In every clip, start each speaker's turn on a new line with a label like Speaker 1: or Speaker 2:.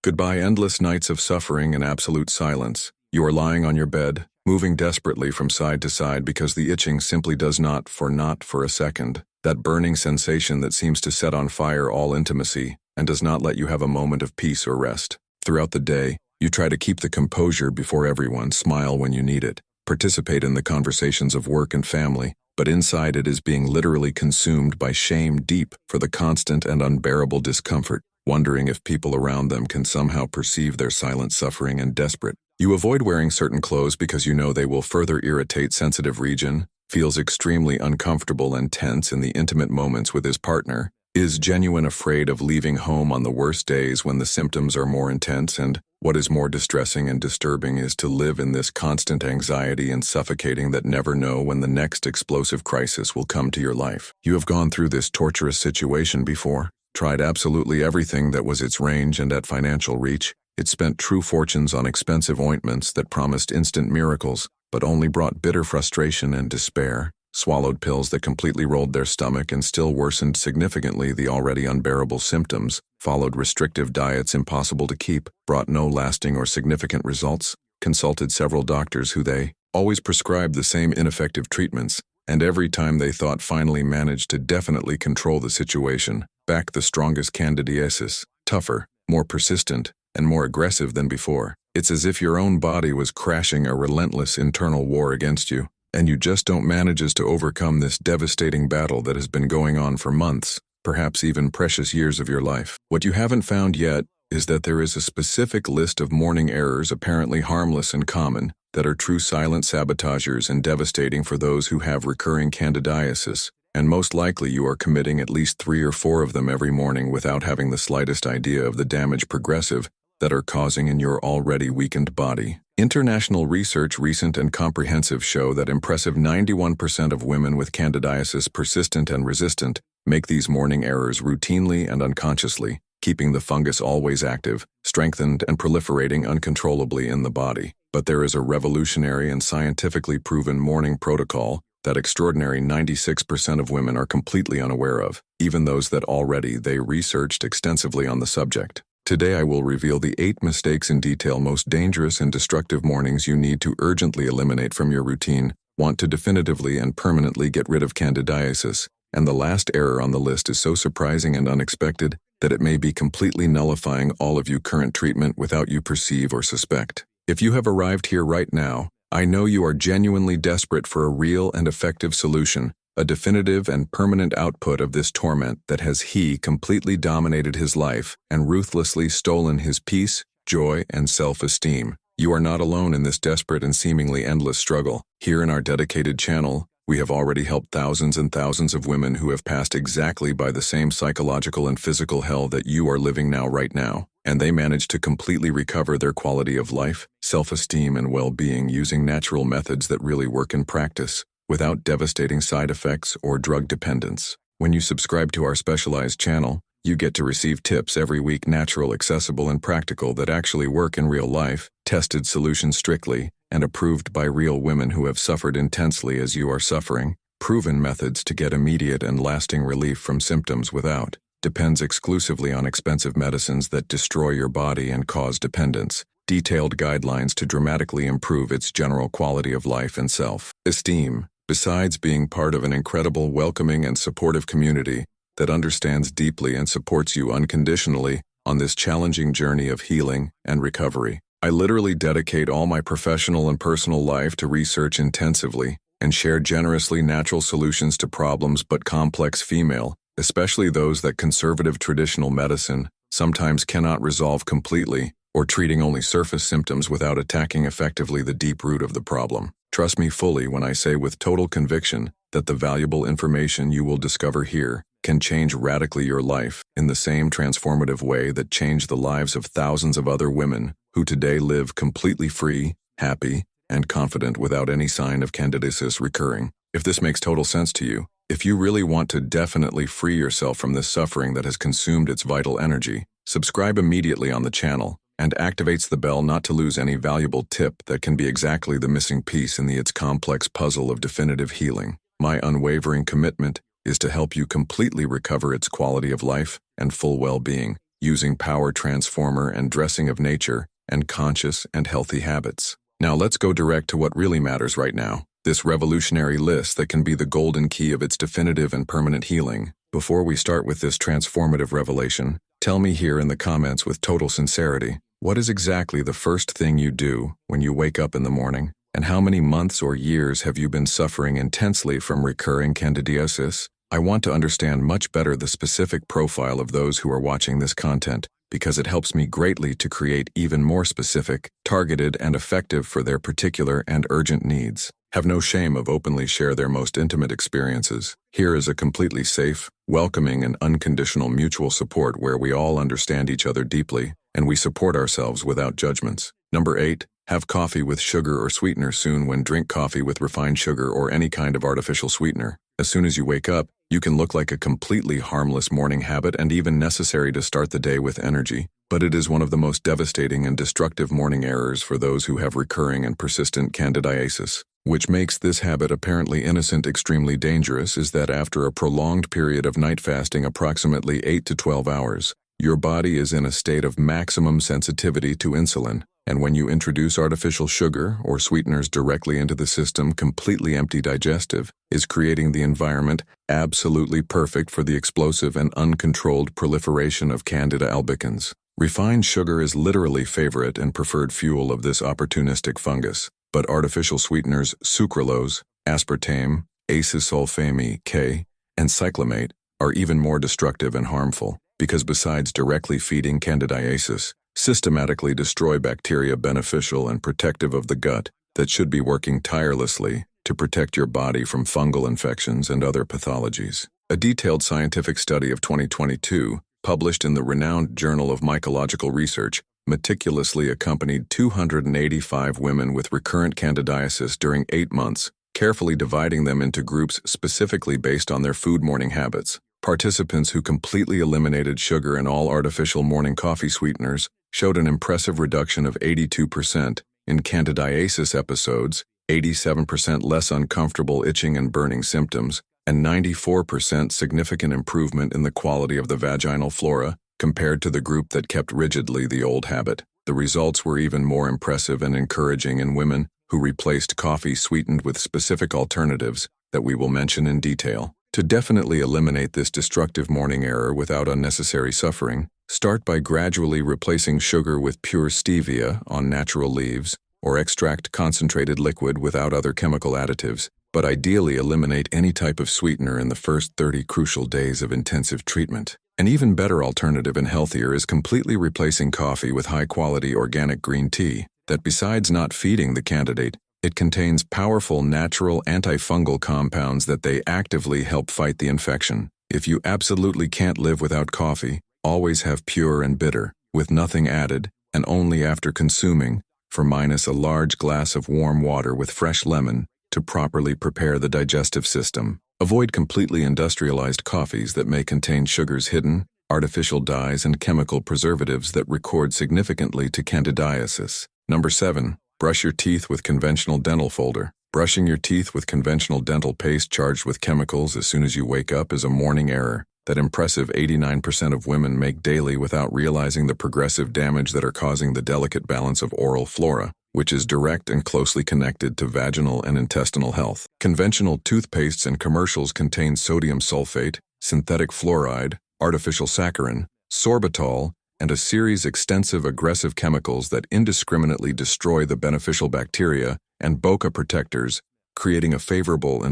Speaker 1: Goodbye endless nights of suffering and absolute silence. You are lying on your bed, moving desperately from side to side because the itching simply does not for a second. That burning sensation that seems to set on fire all intimacy and does not let you have a moment of peace or rest. Throughout the day, you try to keep the composure before everyone, smile when you need it, participate in the conversations of work and family, but inside it is being literally consumed by shame deep for the constant and unbearable discomfort, wondering if people around them can somehow perceive their silent suffering and desperate. You avoid wearing certain clothes because you know they will further irritate sensitive region, feels extremely uncomfortable and tense in the intimate moments with his partner, is genuine afraid of leaving home on the worst days when the symptoms are more intense, and what is more distressing and disturbing is to live in this constant anxiety and suffocating that never know when the next explosive crisis will come to your life. You have gone through this torturous situation before, tried absolutely everything that was its range and at financial reach. It spent true fortunes on expensive ointments that promised instant miracles, but only brought bitter frustration and despair, swallowed pills that completely rolled their stomach and still worsened significantly the already unbearable symptoms, followed restrictive diets impossible to keep, brought no lasting or significant results, consulted several doctors who they always prescribed the same ineffective treatments, and every time they thought finally managed to definitely control the situation, back the strongest candidiasis, tougher, more persistent, and more aggressive than before. It's as if your own body was crashing a relentless internal war against you, and you just don't manage to overcome this devastating battle that has been going on for months, perhaps even precious years of your life. What you haven't found yet is that there is a specific list of morning errors apparently harmless and common that are true silent sabotagers and devastating for those who have recurring candidiasis, and most likely you are committing at least 3 or 4 of them every morning without having the slightest idea of the damage progressive that are causing in your already weakened body. International research, recent and comprehensive, show that impressive 91% of women with candidiasis persistent and resistant make these morning errors routinely and unconsciously, keeping the fungus always active, strengthened and proliferating uncontrollably in the body. But there is a revolutionary and scientifically proven morning protocol that extraordinary 96% of women are completely unaware of, even those that already they researched extensively on the subject. Today I will reveal the 8 mistakes in detail most dangerous and destructive mornings you need to urgently eliminate from your routine, want to definitively and permanently get rid of candidiasis, and the last error on the list is so surprising and unexpected that it may be completely nullifying all of your current treatment without you perceive or suspect. If you have arrived here right now, I know you are genuinely desperate for a real and effective solution, a definitive and permanent output of this torment that has completely dominated his life and ruthlessly stolen his peace, joy, and self-esteem. You are not alone in this desperate and seemingly endless struggle. Here in our dedicated channel, we have already helped thousands and thousands of women who have passed exactly by the same psychological and physical hell that you are living now right now, and they managed to completely recover their quality of life, self-esteem, and well-being using natural methods that really work in practice, without devastating side effects or drug dependence. When you subscribe to our specialized channel, you get to receive tips every week, natural, accessible, and practical that actually work in real life, tested solutions strictly, and approved by real women who have suffered intensely as you are suffering, proven methods to get immediate and lasting relief from symptoms without depends exclusively on expensive medicines that destroy your body and cause dependence, detailed guidelines to dramatically improve its general quality of life and self-esteem. Besides being part of an incredible, welcoming, and supportive community that understands deeply and supports you unconditionally on this challenging journey of healing and recovery. I literally dedicate all my professional and personal life to research intensively and share generously natural solutions to problems but complex female, especially those that conservative traditional medicine sometimes cannot resolve completely, or treating only surface symptoms without attacking effectively the deep root of the problem. Trust me fully when I say with total conviction that the valuable information you will discover here can change radically your life in the same transformative way that changed the lives of thousands of other women who today live completely free, happy, and confident without any sign of candidiasis recurring. If this makes total sense to you, if you really want to definitely free yourself from this suffering that has consumed its vital energy, subscribe immediately on the channel and activates the bell not to lose any valuable tip that can be exactly the missing piece in its complex puzzle of definitive healing. My unwavering commitment is to help you completely recover its quality of life and full well-being. using power transformer and dressing of nature, and conscious and healthy habits. Now let's go direct to what really matters right now, this revolutionary list that can be the golden key of its definitive and permanent healing. Before we start with this transformative revelation, tell me here in the comments with total sincerity, what is exactly the first thing you do when you wake up in the morning? And how many months or years have you been suffering intensely from recurring candidiasis? I want to understand much better the specific profile of those who are watching this content, because it helps me greatly to create even more specific, targeted, and effective for their particular and urgent needs. Have no shame of openly share their most intimate experiences. Here is a completely safe, welcoming, and unconditional mutual support where we all understand each other deeply, and we support ourselves without judgments. Number 8. Have coffee with sugar or sweetener soon. When drink coffee with refined sugar or any kind of artificial sweetener, as soon as you wake up, you can look like a completely harmless morning habit and even necessary to start the day with energy, but it is one of the most devastating and destructive morning errors for those who have recurring and persistent candidiasis. Which makes this habit apparently innocent extremely dangerous is that after a prolonged period of night fasting, approximately 8 to 12 hours, your body is in a state of maximum sensitivity to insulin, and when you introduce artificial sugar or sweeteners directly into the system, completely empty digestive is creating the environment absolutely perfect for the explosive and uncontrolled proliferation of Candida albicans. Refined sugar is literally favorite and preferred fuel of this opportunistic fungus, but artificial sweeteners sucralose, aspartame, acesulfame K, and cyclamate are even more destructive and harmful, because besides directly feeding candidiasis, systematically destroy bacteria beneficial and protective of the gut that should be working tirelessly to protect your body from fungal infections and other pathologies. A detailed scientific study of 2022, published in the renowned Journal of Mycological Research, meticulously accompanied 285 women with recurrent candidiasis during 8 months, carefully dividing them into groups specifically based on their food morning habits. Participants who completely eliminated sugar and all artificial morning coffee sweeteners showed an impressive reduction of 82% in candidiasis episodes, 87% less uncomfortable itching and burning symptoms, and 94% significant improvement in the quality of the vaginal flora compared to the group that kept rigidly the old habit. The results were even more impressive and encouraging in women who replaced coffee sweetened with specific alternatives that we will mention in detail. To definitely eliminate this destructive morning error without unnecessary suffering, start by gradually replacing sugar with pure stevia on natural leaves, or extract concentrated liquid without other chemical additives, but ideally eliminate any type of sweetener in the first 30 crucial days of intensive treatment. An even better alternative and healthier is completely replacing coffee with high-quality organic green tea that, besides not feeding the candidate, it contains powerful natural antifungal compounds that they actively help fight the infection. If you absolutely can't live without coffee, always have pure and bitter, with nothing added, and only after consuming, for minus a large glass of warm water with fresh lemon to properly prepare the digestive system. Avoid completely industrialized coffees that may contain sugars hidden, artificial dyes, and chemical preservatives that record significantly to candidiasis. Number 7. Brush your teeth with conventional dental folder. Brushing your teeth with conventional dental paste charged with chemicals as soon as you wake up is a morning error that impressive 89% of women make daily without realizing the progressive damage that are causing the delicate balance of oral flora, which is direct and closely connected to vaginal and intestinal health. Conventional toothpastes and commercials contain sodium sulfate, synthetic fluoride, artificial saccharin, sorbitol, and a series extensive aggressive chemicals that indiscriminately destroy the beneficial bacteria and bocca protectors, creating a favorable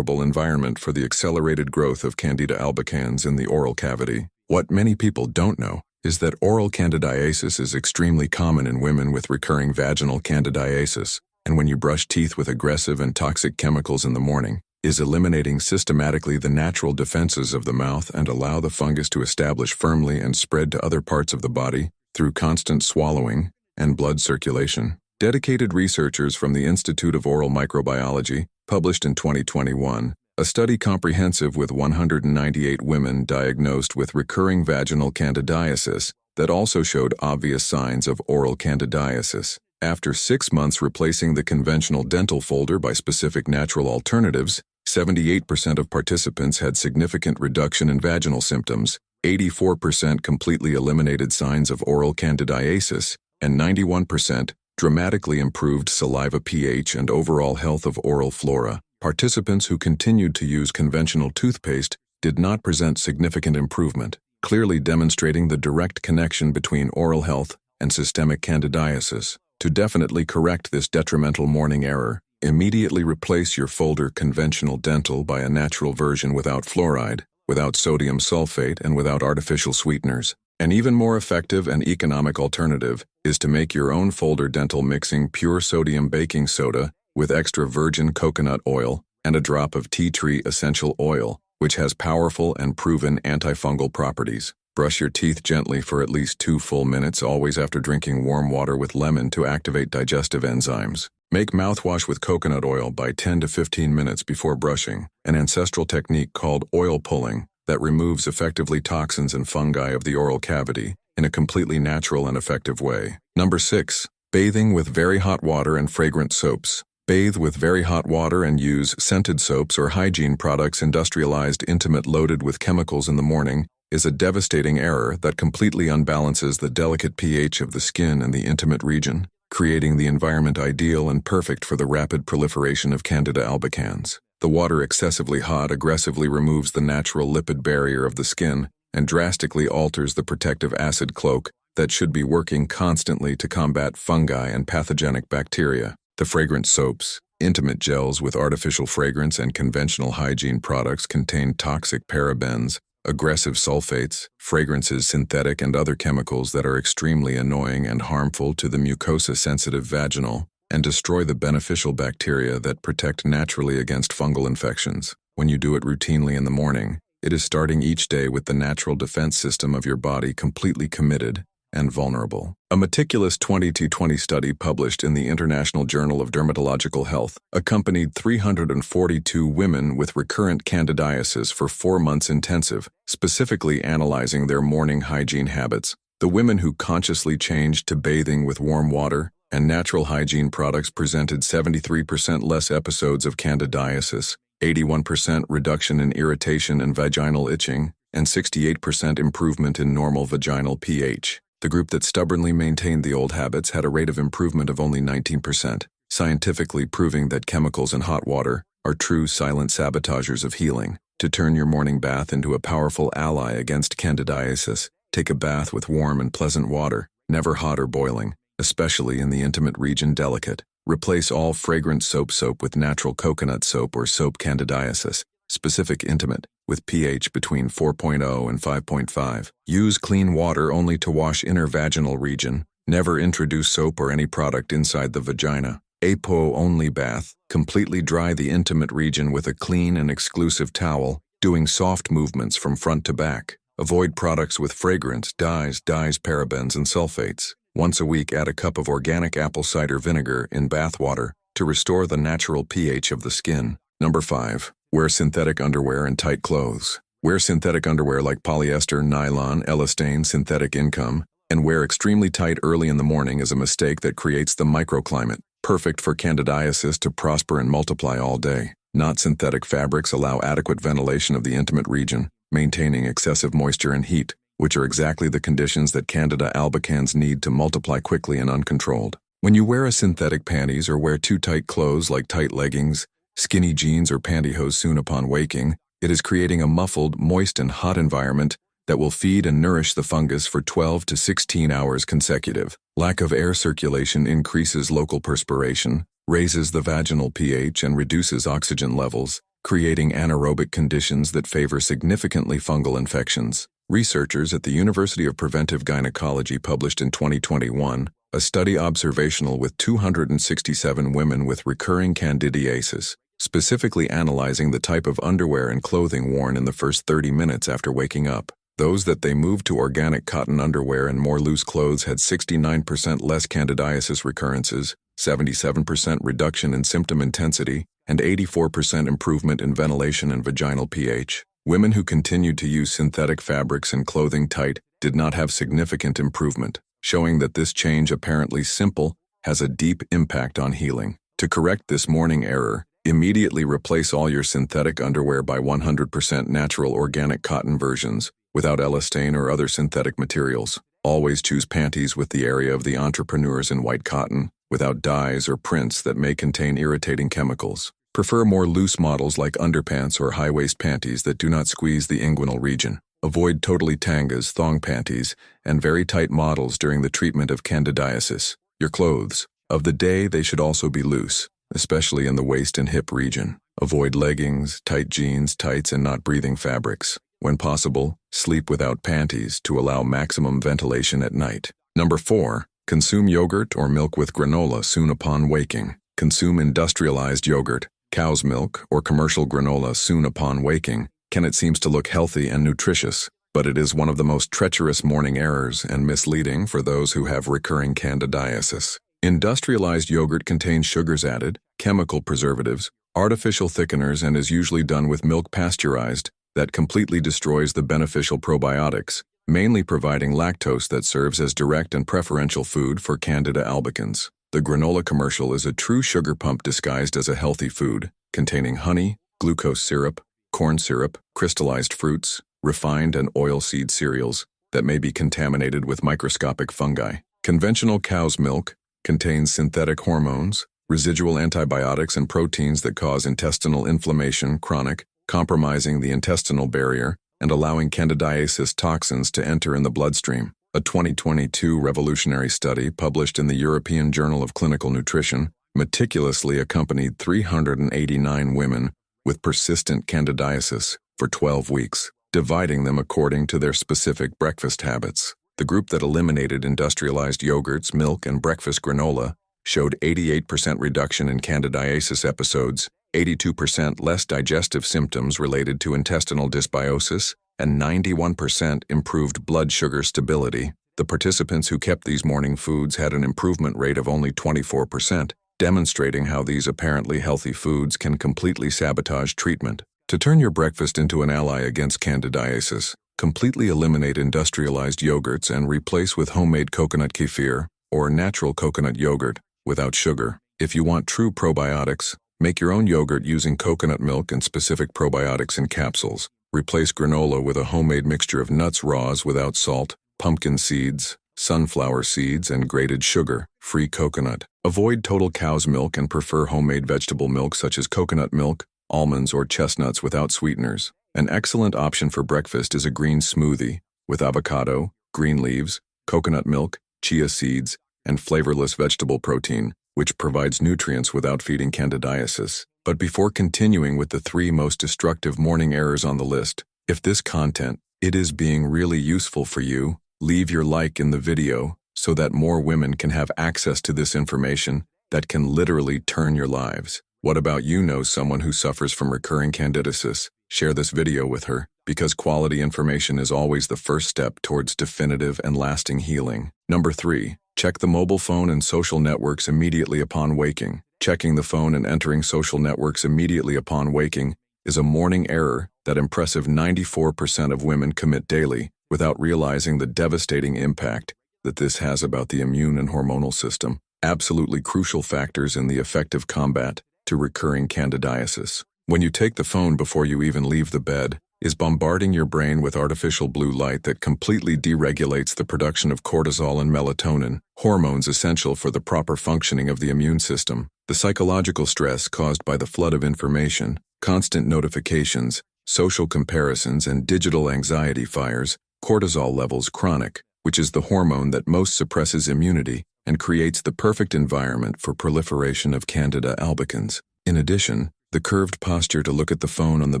Speaker 1: environment for the accelerated growth of Candida albicans in the oral cavity. What many people don't know is that oral candidiasis is extremely common in women with recurring vaginal candidiasis, and when you brush teeth with aggressive and toxic chemicals in the morning, is eliminating systematically the natural defenses of the mouth and allow the fungus to establish firmly and spread to other parts of the body through constant swallowing and blood circulation. Dedicated researchers from the Institute of Oral Microbiology published in 2021 a study comprehensive with 198 women diagnosed with recurring vaginal candidiasis that also showed obvious signs of oral candidiasis. After 6 months replacing the conventional dental folder by specific natural alternatives, 78% of participants had significant reduction in vaginal symptoms, 84% completely eliminated signs of oral candidiasis, and 91% dramatically improved saliva pH and overall health of oral flora. Participants who continued to use conventional toothpaste did not present significant improvement, clearly demonstrating the direct connection between oral health and systemic candidiasis. To definitely correct this detrimental morning error, immediately replace your folder conventional dental by a natural version without fluoride, without sodium sulfate, and without artificial sweeteners. An even more effective and economic alternative is to make your own folder dental mixing pure sodium baking soda with extra virgin coconut oil and a drop of tea tree essential oil, which has powerful and proven antifungal properties. Brush your teeth gently for at least 2 full minutes, always after drinking warm water with lemon to activate digestive enzymes. Make mouthwash with coconut oil by 10 to 15 minutes before brushing, an ancestral technique called oil pulling that removes effectively toxins and fungi of the oral cavity in a completely natural and effective way. Number 6. Bathing with very hot water and fragrant soaps. Bathe with very hot water and use scented soaps or hygiene products industrialized intimate loaded with chemicals in the morning is a devastating error that completely unbalances the delicate pH of the skin and the intimate region, creating the environment ideal and perfect for the rapid proliferation of Candida albicans. The water excessively hot aggressively removes the natural lipid barrier of the skin and drastically alters the protective acid cloak that should be working constantly to combat fungi and pathogenic bacteria. The fragrant soaps, intimate gels with artificial fragrance, and conventional hygiene products contain toxic parabens, aggressive sulfates, fragrances, synthetic and other chemicals that are extremely annoying and harmful to the mucosa-sensitive vaginal and destroy the beneficial bacteria that protect naturally against fungal infections. When you do it routinely in the morning, it is starting each day with the natural defense system of your body completely committed and vulnerable. A meticulous 2020 study published in the International Journal of Dermatological Health accompanied 342 women with recurrent candidiasis for 4 months intensive, specifically analyzing their morning hygiene habits. The women who consciously changed to bathing with warm water and natural hygiene products presented 73% less episodes of candidiasis, 81% reduction in irritation and vaginal itching, and 68% improvement in normal vaginal pH. The group that stubbornly maintained the old habits had a rate of improvement of only 19%, scientifically proving that chemicals in hot water are true silent sabotagers of healing. To turn your morning bath into a powerful ally against candidiasis, take a bath with warm and pleasant water, never hot or boiling, especially in the intimate region delicate. Replace all fragrant soap with natural coconut soap or soap candidiasis, specific intimate, with pH between 4.0 and 5.5. Use clean water only to wash inner vaginal region. Never introduce soap or any product inside the vagina. Apo-only bath. Completely dry the intimate region with a clean and exclusive towel, doing soft movements from front to back. Avoid products with fragrance, dyes, parabens, and sulfates. Once a week, add a cup of organic apple cider vinegar in bath water to restore the natural pH of the skin. Number 5. Wear synthetic underwear and tight clothes. Wear synthetic underwear like polyester, nylon, elastane, synthetic income, and wear extremely tight early in the morning is a mistake that creates the microclimate, perfect for candidiasis to prosper and multiply all day. Not synthetic fabrics allow adequate ventilation of the intimate region, maintaining excessive moisture and heat, which are exactly the conditions that Candida albicans need to multiply quickly and uncontrolled. When you wear a synthetic panties or wear too tight clothes like tight leggings, skinny jeans, or pantyhose soon upon waking, it is creating a muffled, moist, and hot environment that will feed and nourish the fungus for 12 to 16 hours consecutive. Lack of air circulation increases local perspiration, raises the vaginal pH, and reduces oxygen levels, creating anaerobic conditions that favor significantly fungal infections. Researchers at the University of Preventive Gynecology published in 2021 a study observational with 267 women with recurring candidiasis, specifically analyzing the type of underwear and clothing worn in the first 30 minutes after waking up. Those that they moved to organic cotton underwear and more loose clothes had 69% less candidiasis recurrences, 77% reduction in symptom intensity, and 84% improvement in ventilation and vaginal pH. Women who continued to use synthetic fabrics and clothing tight did not have significant improvement, showing that this change, apparently simple, has a deep impact on healing. To correct this morning error, immediately replace all your synthetic underwear by 100% natural organic cotton versions, without elastane or other synthetic materials. Always choose panties with the area of the entrepreneurs in white cotton, without dyes or prints that may contain irritating chemicals. Prefer more loose models like underpants or high-waist panties that do not squeeze the inguinal region. Avoid totally tangas, thong panties, and very tight models during the treatment of candidiasis. Your clothes. Of the day, they should also be loose, especially in the waist and hip region. Avoid leggings, tight jeans, tights, and not breathing fabrics. When possible, sleep without panties to allow maximum ventilation at night. Number 4. Consume yogurt or milk with granola soon upon waking. Consume industrialized yogurt, cow's milk, or commercial granola soon upon waking. It seems to look healthy and nutritious, but it is one of the most treacherous morning errors and misleading for those who have recurring candidiasis. Industrialized yogurt contains sugars added, chemical preservatives, artificial thickeners, and is usually done with milk pasteurized that completely destroys the beneficial probiotics, mainly providing lactose that serves as direct and preferential food for Candida albicans. The granola commercial is a true sugar pump disguised as a healthy food, containing honey, glucose syrup, corn syrup, crystallized fruits, refined and oilseed cereals that may be contaminated with microscopic fungi. Conventional cow's milk contains synthetic hormones, residual antibiotics, and proteins that cause intestinal inflammation, chronic, compromising the intestinal barrier and allowing candidiasis toxins to enter in the bloodstream. A 2022 revolutionary study published in the European Journal of Clinical Nutrition meticulously accompanied 389 women with persistent candidiasis for 12 weeks, dividing them according to their specific breakfast habits. The group that eliminated industrialized yogurts, milk, and breakfast granola showed 88% reduction in candidiasis episodes, 82% less digestive symptoms related to intestinal dysbiosis, and 91% improved blood sugar stability. The participants who kept these morning foods had an improvement rate of only 24%, demonstrating how these apparently healthy foods can completely sabotage treatment. To turn your breakfast into an ally against candidiasis, completely eliminate industrialized yogurts and replace with homemade coconut kefir or natural coconut yogurt without sugar. If you want true probiotics, make your own yogurt using coconut milk and specific probiotics in capsules. Replace granola with a homemade mixture of nuts raws without salt, pumpkin seeds, sunflower seeds, and grated sugar, free coconut. Avoid total cow's milk and prefer homemade vegetable milk such as coconut milk, almonds, or chestnuts without sweeteners. An excellent option for breakfast is a green smoothie with avocado, green leaves, coconut milk, chia seeds, and flavorless vegetable protein, which provides nutrients without feeding candidiasis. But before continuing with the 3 most destructive morning errors on the list, if this content is being really useful for you, leave your like in the video so that more women can have access to this information that can literally turn your lives. What about you know someone who suffers from recurring candidiasis? Share this video with her, because quality information is always the first step towards definitive and lasting healing. Number 3. Check the mobile phone and social networks immediately upon waking. Checking the phone and entering social networks immediately upon waking is a morning error that impressive 94% of women commit daily without realizing the devastating impact that this has about the immune and hormonal system, absolutely crucial factors in the effective combat to recurring candidiasis. When you take the phone before you even leave the bed, is bombarding your brain with artificial blue light that completely deregulates the production of cortisol and melatonin, hormones essential for the proper functioning of the immune system. The psychological stress caused by the flood of information, constant notifications, social comparisons, and digital anxiety fires cortisol levels chronic, which is the hormone that most suppresses immunity and creates the perfect environment for proliferation of Candida albicans. In addition, the curved posture to look at the phone on the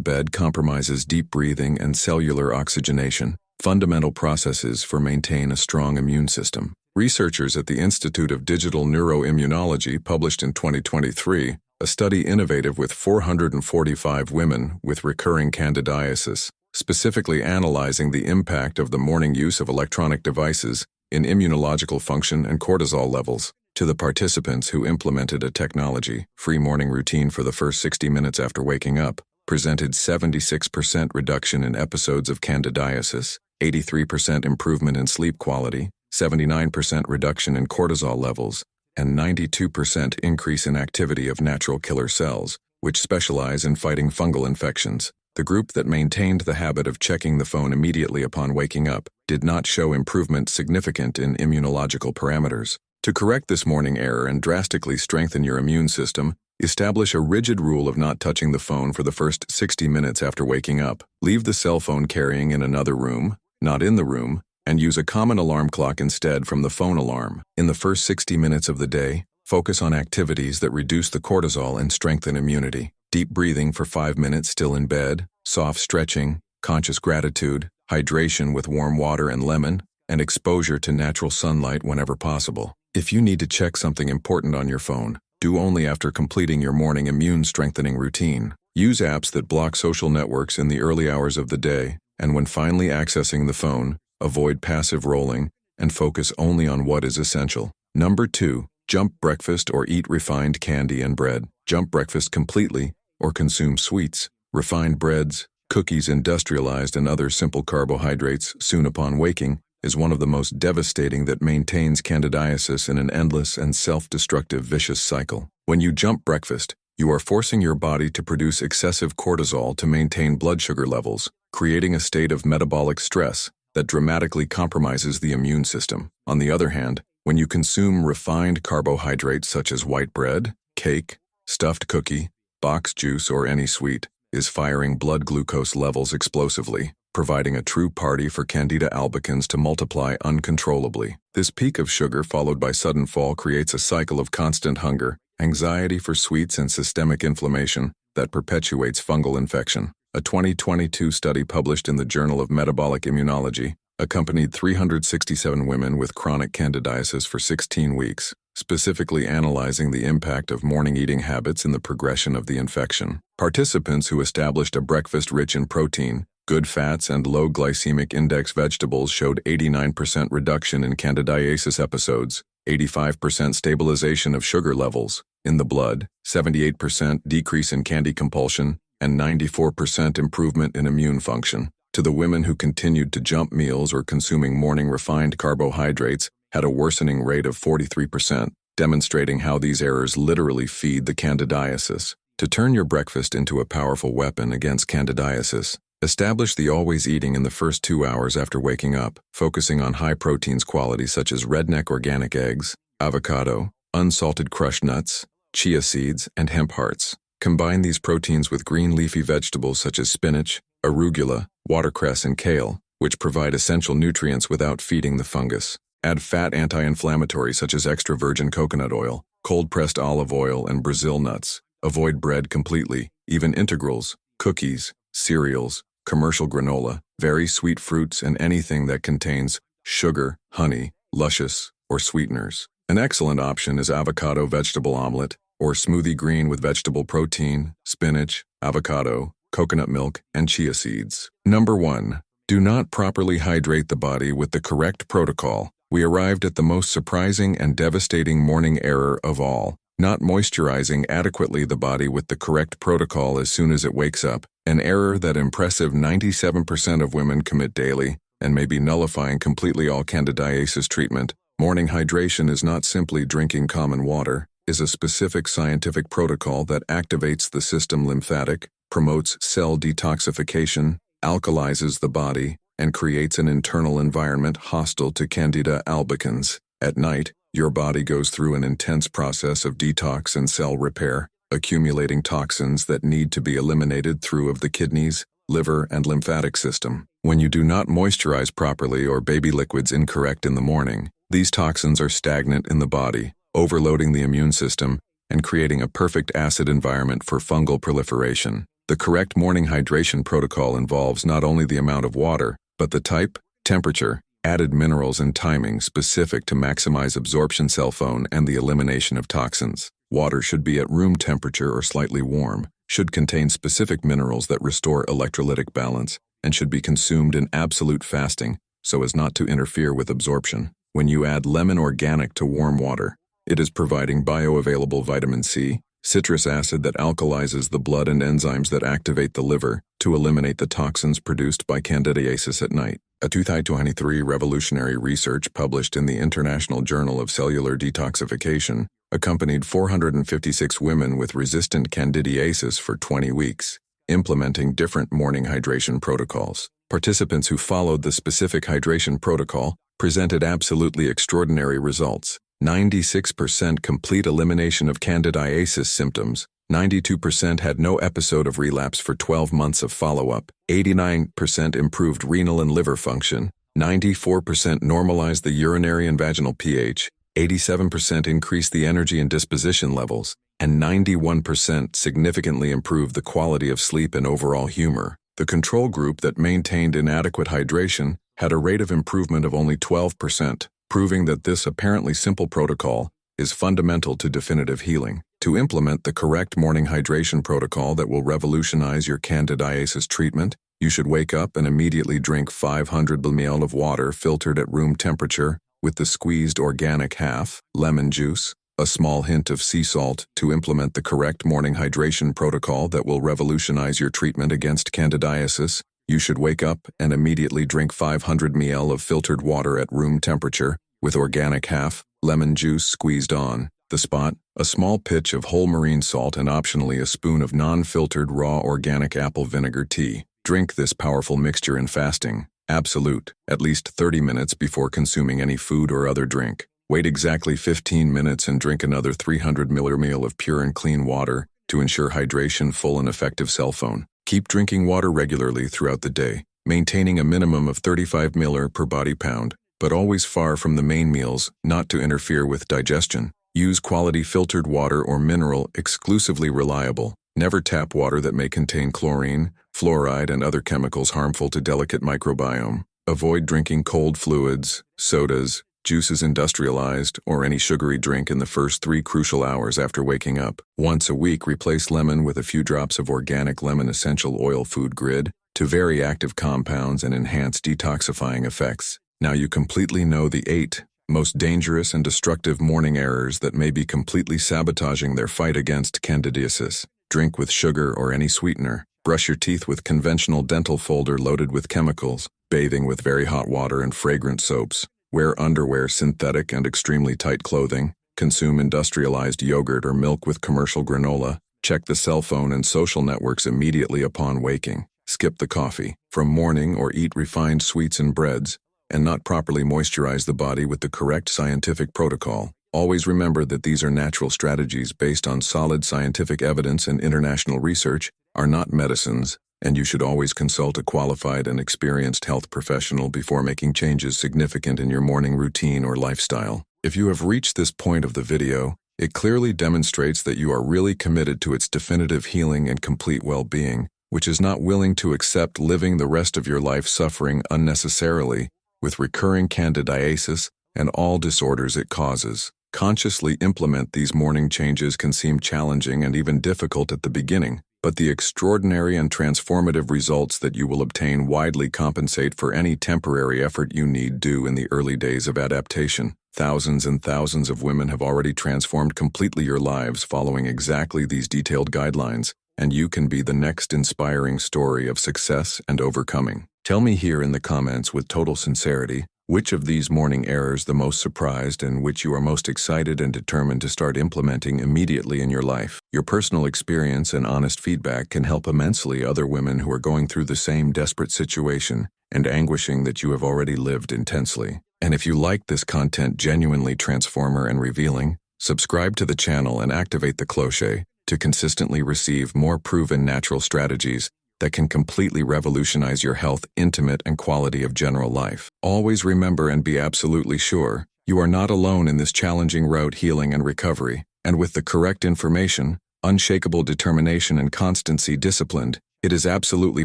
Speaker 1: bed compromises deep breathing and cellular oxygenation, fundamental processes for maintain a strong immune system. Researchers at the Institute of Digital Neuroimmunology published in 2023 a study innovative with 445 women with recurring candidiasis, specifically analyzing the impact of the morning use of electronic devices in immunological function and cortisol levels. To the participants who implemented a technology-free morning routine for the first 60 minutes after waking up, presented 76% reduction in episodes of candidiasis, 83% improvement in sleep quality, 79% reduction in cortisol levels, and 92% increase in activity of natural killer cells, which specialize in fighting fungal infections. The group that maintained the habit of checking the phone immediately upon waking up did not show improvement significant in immunological parameters. To correct this morning error and drastically strengthen your immune system, establish a rigid rule of not touching the phone for the first 60 minutes after waking up. Leave the cell phone carrying in another room, not in the room, and use a common alarm clock instead from the phone alarm. In the first 60 minutes of the day, focus on activities that reduce the cortisol and strengthen immunity. Deep breathing for 5 minutes still in bed, soft stretching, conscious gratitude, hydration with warm water and lemon, and exposure to natural sunlight whenever possible. If you need to check something important on your phone, do only after completing your morning immune-strengthening routine. Use apps that block social networks in the early hours of the day, and when finally accessing the phone, avoid passive rolling and focus only on what is essential. Number 2. Jump breakfast or eat refined candy and bread. Jump breakfast completely or consume sweets, refined breads, cookies, industrialized, and other simple carbohydrates soon upon waking is one of the most devastating that maintains candidiasis in an endless and self-destructive vicious cycle. When you jump breakfast, you are forcing your body to produce excessive cortisol to maintain blood sugar levels, creating a state of metabolic stress that dramatically compromises the immune system. On the other hand, when you consume refined carbohydrates such as white bread, cake, stuffed cookie, box juice, or any sweet, is firing blood glucose levels explosively, providing a true party for Candida albicans to multiply uncontrollably. This peak of sugar followed by sudden fall creates a cycle of constant hunger, anxiety for sweets, and systemic inflammation that perpetuates fungal infection. A 2022 study published in the Journal of Metabolic Immunology accompanied 367 women with chronic candidiasis for 16 weeks, specifically analyzing the impact of morning eating habits in the progression of the infection. Participants who established a breakfast rich in protein, good fats, and low glycemic index vegetables showed 89% reduction in candidiasis episodes, 85% stabilization of sugar levels in the blood, 78% decrease in candy compulsion, and 94% improvement in immune function. To the women who continued to jump meals or consuming morning refined carbohydrates had a worsening rate of 43%, demonstrating how these errors literally feed the candidiasis. To turn your breakfast into a powerful weapon against candidiasis, establish the always eating in the first 2 hours after waking up, focusing on high proteins qualities such as redneck organic eggs, avocado, unsalted crushed nuts, chia seeds, and hemp hearts. Combine these proteins with green leafy vegetables such as spinach, arugula, watercress, and kale, which provide essential nutrients without feeding the fungus. Add fat anti-inflammatory such as extra virgin coconut oil, cold-pressed olive oil, and Brazil nuts. Avoid bread completely, even integrals, cookies, cereals, commercial granola, very sweet fruits, and anything that contains sugar, honey, luscious, or sweeteners. An excellent option is avocado vegetable omelet or smoothie green with vegetable protein, spinach, avocado, coconut milk, and chia seeds. Number 1. Do not properly hydrate the body with the correct protocol. We arrived at the most surprising and devastating morning error of all, not moisturizing adequately the body with the correct protocol as soon as it wakes up, an error that impressive 97% of women commit daily and may be nullifying completely all candidiasis treatment. Morning hydration is not simply drinking common water, is a specific scientific protocol that activates the system lymphatic, promotes cell detoxification, alkalizes the body, and creates an internal environment hostile to Candida albicans. At night, your body goes through an intense process of detox and cell repair, accumulating toxins that need to be eliminated through of the kidneys, liver, and lymphatic system. When you do not moisturize properly or baby liquids incorrect in the morning, these toxins are stagnant in the body, overloading the immune system and creating a perfect acid environment for fungal proliferation. The correct morning hydration protocol involves not only the amount of water, but the type, temperature, added minerals, and timing specific to maximize absorption cell phone and the elimination of toxins. Water should be at room temperature or slightly warm, should contain specific minerals that restore electrolytic balance, and should be consumed in absolute fasting so as not to interfere with absorption. When you add lemon organic to warm water, it is providing bioavailable vitamin C, citrus acid that alkalizes the blood, and enzymes that activate the liver to eliminate the toxins produced by candidiasis at night. A 2023 revolutionary research published in the International Journal of Cellular Detoxification accompanied 456 women with resistant candidiasis for 20 weeks. implementing different morning hydration protocols. Participants who followed the specific hydration protocol presented absolutely extraordinary results. 96% complete elimination of candidiasis symptoms. 92% had no episode of relapse for 12 months of follow-up. 89% improved renal and liver function. 94% normalized the urinary and vaginal pH. 87% increased the energy and disposition levels. And 91% significantly improved the quality of sleep and overall humor. The control group that maintained inadequate hydration had a rate of improvement of only 12%, proving that this apparently simple protocol is fundamental to definitive healing. To implement the correct morning hydration protocol that will revolutionize your candidiasis treatment, you should wake up and immediately drink 500 ml of water filtered at room temperature with the squeezed organic half, lemon juice, a small hint of sea salt to implement the correct morning hydration protocol that will revolutionize your treatment against candidiasis. You should wake up and immediately drink 500 ml of filtered water at room temperature with organic half, lemon juice squeezed on the spot, a small pinch of whole marine salt and optionally a spoon of non-filtered raw organic apple vinegar tea. Drink this powerful mixture in fasting, absolute, at least 30 minutes before consuming any food or other drink. Wait exactly 15 minutes and drink another 300 ml of pure and clean water to ensure hydration, full and effective cell phone. Keep drinking water regularly throughout the day, maintaining a minimum of 35 ml per body pound, but always far from the main meals, not to interfere with digestion. Use quality filtered water or mineral exclusively reliable. Never tap water that may contain chlorine, fluoride, and other chemicals harmful to delicate microbiome. Avoid drinking cold fluids, sodas, juices industrialized, or any sugary drink in the first 3 crucial hours after waking up. Once a week, replace lemon with a few drops of organic lemon essential oil food grid to vary active compounds and enhance detoxifying effects. Now you completely know the 8 most dangerous and destructive morning errors that may be completely sabotaging their fight against candidiasis. Drink with sugar or any sweetener. Brush your teeth with conventional dental folder loaded with chemicals. Bathing with very hot water and fragrant soaps. Wear underwear, synthetic and extremely tight clothing. Consume industrialized yogurt or milk with commercial granola. Check the cell phone and social networks immediately upon waking. Skip the coffee from morning or eat refined sweets and breads, and not properly moisturize the body with the correct scientific protocol. Always remember that these are natural strategies based on solid scientific evidence and international research, are not medicines, and you should always consult a qualified and experienced health professional before making changes significant in your morning routine or lifestyle. If you have reached this point of the video, it clearly demonstrates that you are really committed to its definitive healing and complete well-being, which is not willing to accept living the rest of your life suffering unnecessarily with recurring candidiasis and all disorders it causes. Consciously implement these morning changes can seem challenging and even difficult at the beginning, but the extraordinary and transformative results that you will obtain widely compensate for any temporary effort you need do in the early days of adaptation. Thousands and thousands of women have already transformed completely your lives following exactly these detailed guidelines, and you can be the next inspiring story of success and overcoming. Tell me here in the comments with total sincerity, which of these morning errors the most surprised and which you are most excited and determined to start implementing immediately in your life. Your personal experience and honest feedback can help immensely other women who are going through the same desperate situation and anguishing that you have already lived intensely. And if you like this content genuinely transformer and revealing, subscribe to the channel and activate the cloche to consistently receive more proven natural strategies that can completely revolutionize your health, intimate, and quality of general life. Always remember and be absolutely sure, you are not alone in this challenging road healing and recovery, and with the correct information, unshakable determination and constancy disciplined, it is absolutely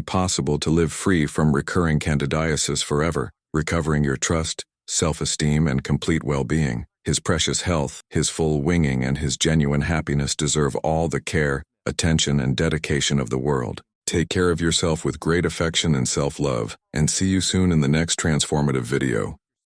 Speaker 1: possible to live free from recurring candidiasis forever, recovering your trust, self-esteem, and complete well-being. His precious health, his full winging, and his genuine happiness deserve all the care, attention, and dedication of the world. Take care of yourself with great affection and self-love, and see you soon in the next transformative video.